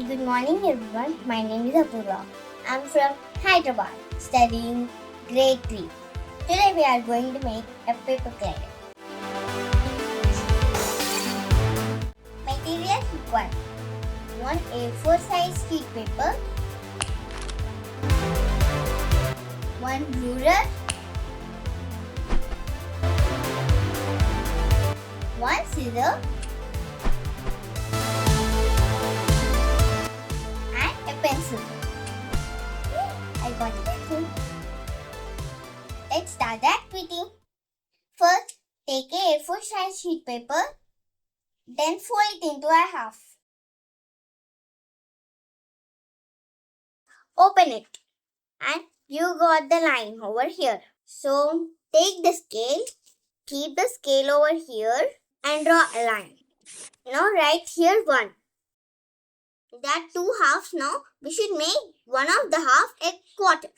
Good morning everyone, my name is Apurva. I am from Hyderabad, studying grade 3. Today we are going to make a paper glider. Materials required: 1 A4 size sheet paper, 1 ruler, 1 scissor, and a pencil. I got a pencil. Let's start the activity. First, take a A4 size sheet paper, then fold it into a half. Open it, and you got the line over here. So, take the scale, keep the scale over here, and draw a line. Now, write here 1. There are 2 halves now. We should make one of the half a quarter.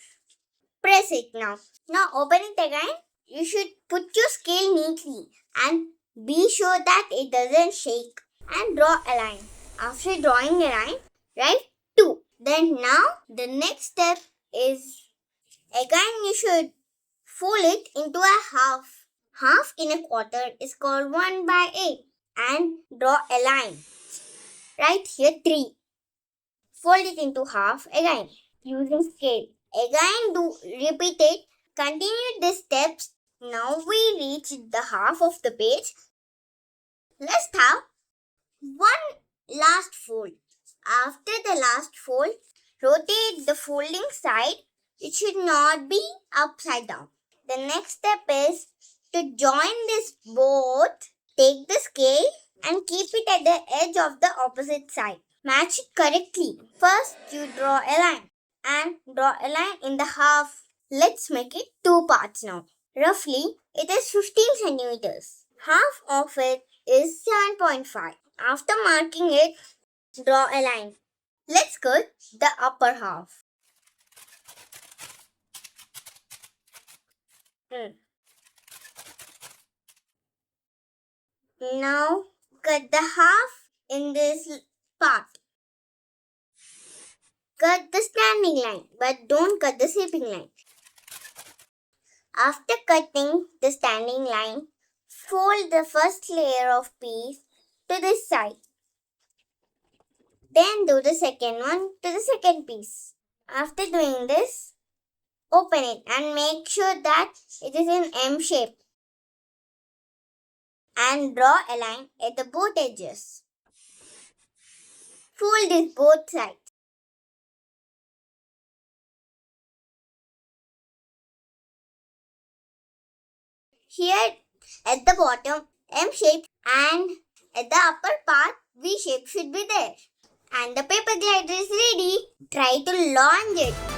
Press it now. Now, open it again. You should put your scale neatly and be sure that it doesn't shake. And draw a line. After drawing a line, write 2. Then now, the next step is, again you should fold it into a half. Half in a quarter is called 1/8. And draw a line. Write here 3. Fold it into half again using scale. Again repeat it. Continue these steps. Now we reach the half of the page. Let's have one last fold. After the last fold, rotate the folding side. It should not be upside down. The next step is to join this both. Take the scale and keep it at the edge of the opposite side. Match it correctly. First, you draw a line and draw a line in the half. Let's make it 2 parts now. Roughly, it is 15 centimeters. Half of it is 7.5. After marking it, draw a line. Let's cut the upper half. Now, cut the half in this part. Cut the standing line, but don't cut the shaping line. After cutting the standing line, fold the first layer of piece to this side. Then do the second one to the second piece. After doing this, open it and make sure that it is in M shape. And draw a line at the both edges. Fold it both sides. Here at the bottom, M shape, and at the upper part, V shape should be there. And the paper glider is ready. Try to launch it.